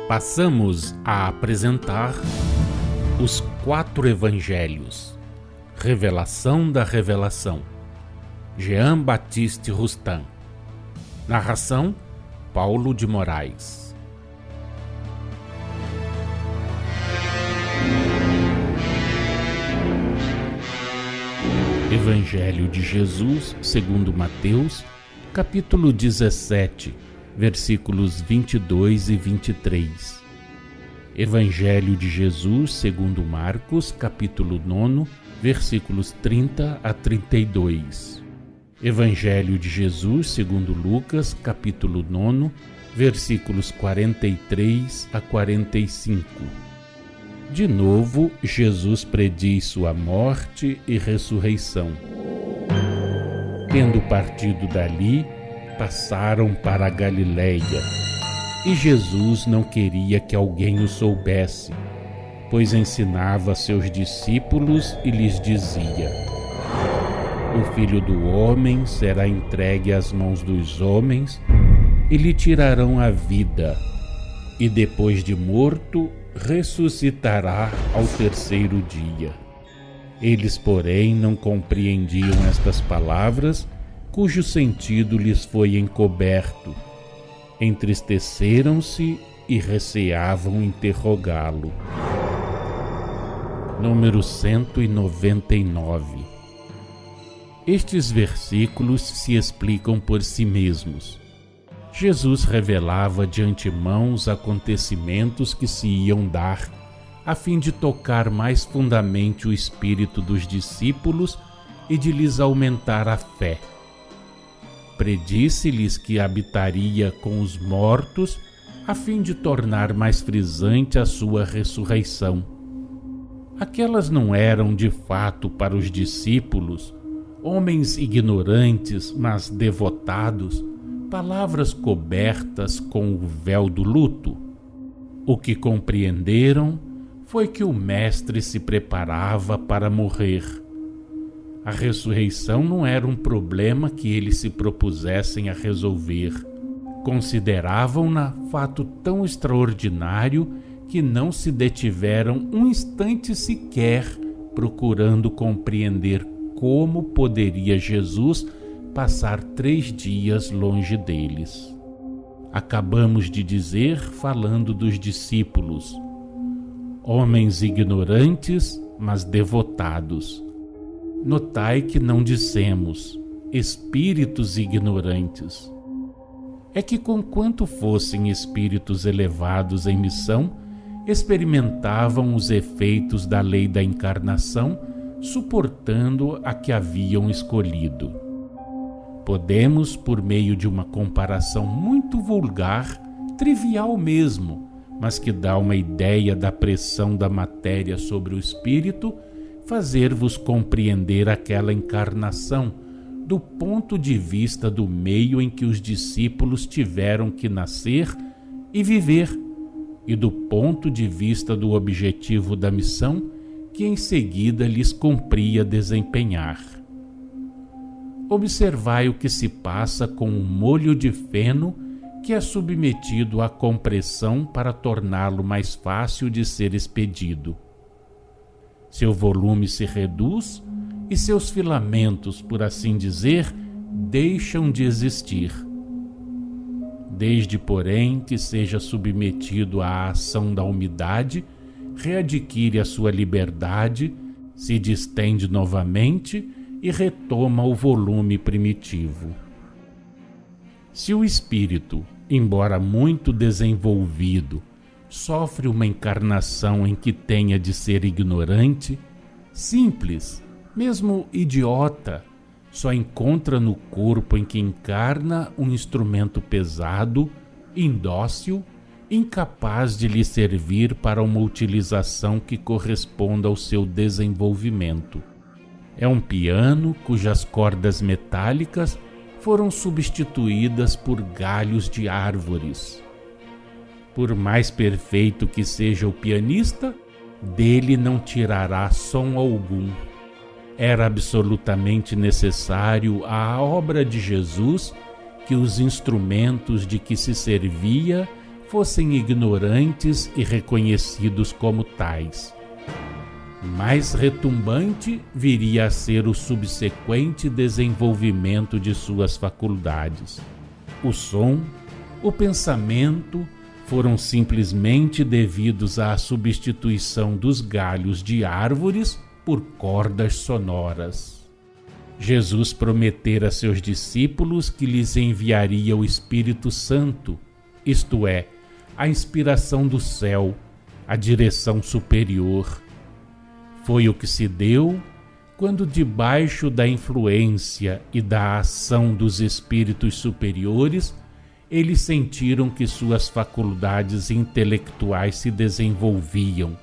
Passamos a apresentar os 4 Evangelhos, Revelação da Revelação, Jean Baptiste Rustin. Narração, Paulo de Moraes. Evangelho de Jesus, segundo Mateus, capítulo 17, versículos 22 e 23. Evangelho de Jesus, segundo Marcos, capítulo 9, versículos 30 a 32. Evangelho de Jesus, segundo Lucas, capítulo 9, versículos 43 a 45. De novo, Jesus prediz sua morte e ressurreição. Tendo partido dali, passaram para a Galileia, e Jesus não queria que alguém o soubesse, pois ensinava a seus discípulos e lhes dizia: O Filho do Homem será entregue às mãos dos homens, e lhe tirarão a vida, e depois de morto, ressuscitará ao terceiro dia. Eles, porém, não compreendiam estas palavras, cujo sentido lhes foi encoberto. Entristeceram-se e receavam interrogá-lo. Número 199. Estes versículos se explicam por si mesmos. Jesus revelava de antemão os acontecimentos que se iam dar, a fim de tocar mais fundamente o espírito dos discípulos e de lhes aumentar a fé. Predisse-lhes que habitaria com os mortos, a fim de tornar mais frisante a sua ressurreição. Aquelas não eram, de fato, para os discípulos, homens ignorantes, mas devotados, palavras cobertas com o véu do luto. O que compreenderam foi que o Mestre se preparava para morrer. A ressurreição não era um problema que eles se propusessem a resolver. Consideravam-na fato tão extraordinário que não se detiveram um instante sequer procurando compreender como poderia Jesus passar 3 dias longe deles. Acabamos de dizer, falando dos discípulos, homens ignorantes, mas devotados. Notai que não dissemos espíritos ignorantes. É que, conquanto fossem espíritos elevados em missão, experimentavam os efeitos da lei da encarnação, suportando a que haviam escolhido. Podemos, por meio de uma comparação muito vulgar, trivial mesmo, mas que dá uma ideia da pressão da matéria sobre o espírito, fazer-vos compreender aquela encarnação do ponto de vista do meio em que os discípulos tiveram que nascer e viver, e do ponto de vista do objetivo da missão que em seguida lhes cumpria desempenhar. Observai o que se passa com um molho de feno que é submetido à compressão para torná-lo mais fácil de ser expedido. Seu volume se reduz e seus filamentos, por assim dizer, deixam de existir. Desde, porém, que seja submetido à ação da umidade, readquire a sua liberdade, se distende novamente e retoma o volume primitivo. Se o espírito, embora muito desenvolvido, sofre uma encarnação em que tenha de ser ignorante, simples, mesmo idiota, só encontra no corpo em que encarna um instrumento pesado, indócil, incapaz de lhe servir para uma utilização que corresponda ao seu desenvolvimento. É um piano cujas cordas metálicas foram substituídas por galhos de árvores. Por mais perfeito que seja o pianista, dele não tirará som algum. Era absolutamente necessário à obra de Jesus que os instrumentos de que se servia fossem ignorantes e reconhecidos como tais. Mais retumbante viria a ser o subsequente desenvolvimento de suas faculdades. O som, o pensamento foram simplesmente devidos à substituição dos galhos de árvores por cordas sonoras. Jesus prometera a seus discípulos que lhes enviaria o Espírito Santo, isto é, a inspiração do céu, a direção superior. Foi o que se deu quando, debaixo da influência e da ação dos espíritos superiores, eles sentiram que suas faculdades intelectuais se desenvolviam,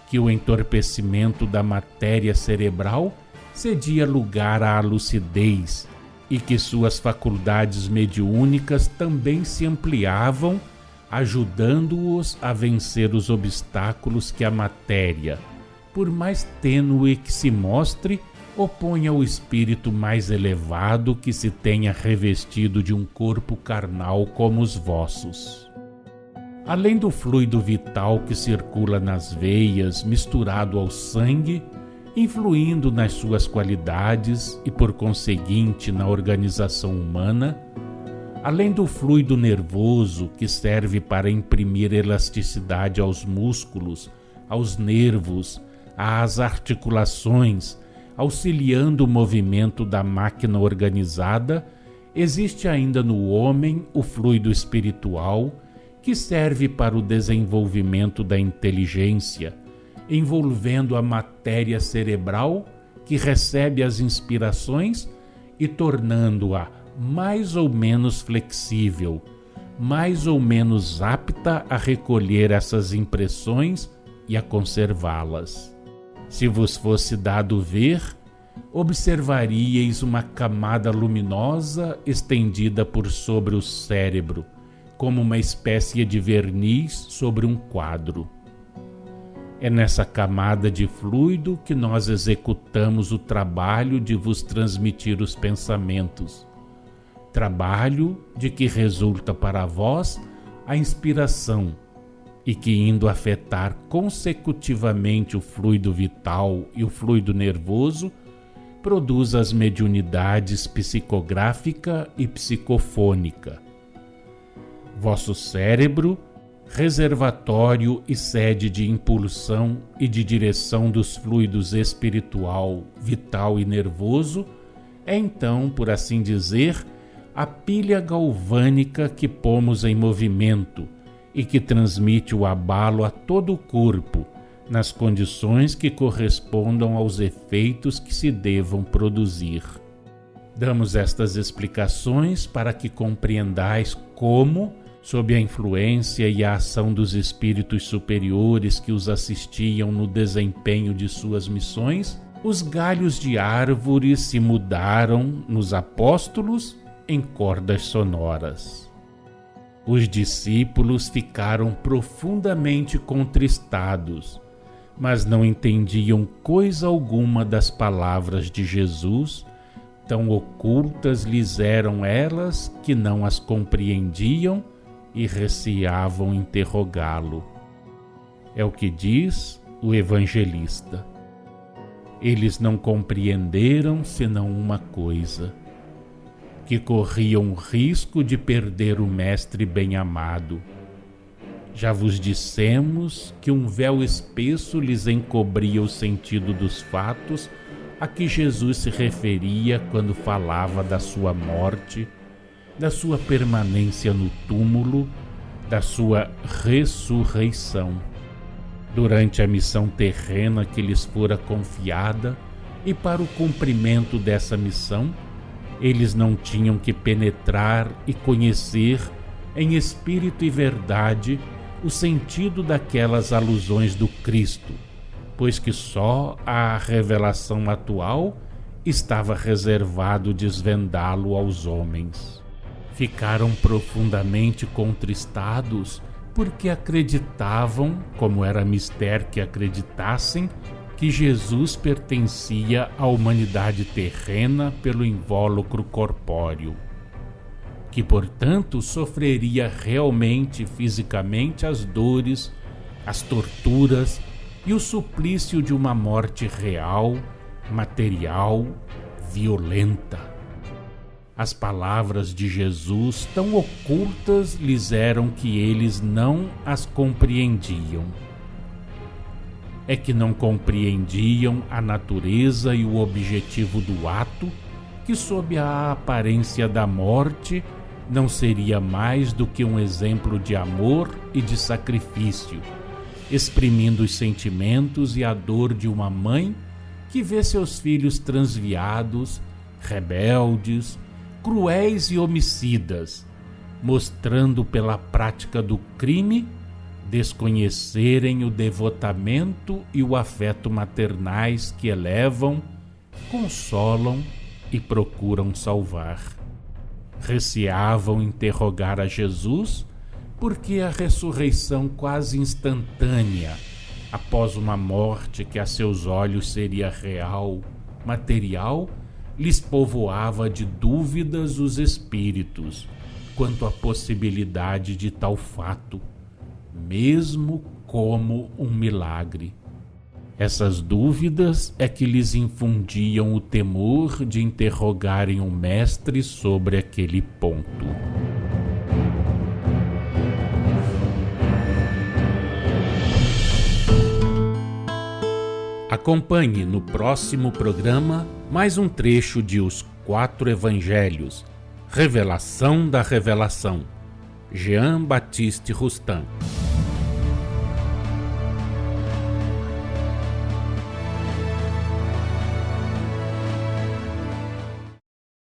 que o entorpecimento da matéria cerebral cedia lugar à lucidez e que suas faculdades mediúnicas também se ampliavam, ajudando-os a vencer os obstáculos que a matéria, por mais tênue que se mostre, opõe ao espírito mais elevado que se tenha revestido de um corpo carnal como os vossos. Além do fluido vital que circula nas veias, misturado ao sangue, influindo nas suas qualidades e, por conseguinte, na organização humana, além do fluido nervoso que serve para imprimir elasticidade aos músculos, aos nervos, às articulações, auxiliando o movimento da máquina organizada, existe ainda no homem o fluido espiritual que serve para o desenvolvimento da inteligência, envolvendo a matéria cerebral que recebe as inspirações e tornando-a mais ou menos flexível, mais ou menos apta a recolher essas impressões e a conservá-las. Se vos fosse dado ver, observaríeis uma camada luminosa estendida por sobre o cérebro, como uma espécie de verniz sobre um quadro. É nessa camada de fluido que nós executamos o trabalho de vos transmitir os pensamentos, trabalho de que resulta para vós a inspiração, e que, indo afetar consecutivamente o fluido vital e o fluido nervoso, produz as mediunidades psicográfica e psicofônica. Vosso cérebro, reservatório e sede de impulsão e de direção dos fluidos espiritual, vital e nervoso, é então, por assim dizer, a pilha galvânica que pomos em movimento e que transmite o abalo a todo o corpo, nas condições que correspondam aos efeitos que se devam produzir. Damos estas explicações para que compreendais como, sob a influência e a ação dos espíritos superiores que os assistiam no desempenho de suas missões, os galhos de árvores se mudaram nos apóstolos em cordas sonoras. Os discípulos ficaram profundamente contristados, mas não entendiam coisa alguma das palavras de Jesus, tão ocultas lhes eram elas que não as compreendiam e receavam interrogá-lo. É o que diz o evangelista. Eles não compreenderam senão uma coisa: que corriam risco de perder o Mestre bem-amado. Já vos dissemos que um véu espesso lhes encobria o sentido dos fatos a que Jesus se referia quando falava da sua morte, da sua permanência no túmulo, da sua ressurreição. Durante a missão terrena que lhes fora confiada, e para o cumprimento dessa missão, eles não tinham que penetrar e conhecer, em espírito e verdade, o sentido daquelas alusões do Cristo, pois que só a revelação atual estava reservado desvendá-lo aos homens. Ficaram profundamente contristados porque acreditavam, como era mister que acreditassem, que Jesus pertencia à humanidade terrena pelo invólucro corpóreo. que, portanto, sofreria realmente fisicamente as dores, as torturas e o suplício de uma morte real, material, violenta. As palavras de Jesus, tão ocultas lhes eram que eles não as compreendiam. É que não compreendiam a natureza e o objetivo do ato, que sob a aparência da morte não seria mais do que um exemplo de amor e de sacrifício, exprimindo os sentimentos e a dor de uma mãe que vê seus filhos transviados, rebeldes, cruéis e homicidas, mostrando pela prática do crime desconhecerem o devotamento e o afeto maternais que elevam, consolam e procuram salvar. Receavam interrogar a Jesus porque a ressurreição quase instantânea, após uma morte que a seus olhos seria real, material, lhes povoava de dúvidas os espíritos quanto à possibilidade de tal fato, mesmo como um milagre. Essas dúvidas é que lhes infundiam o temor de interrogarem o mestre sobre aquele ponto. Acompanhe no próximo programa mais um trecho de Os Quatro Evangelhos, Revelação da Revelação, Jean Baptiste Rustin.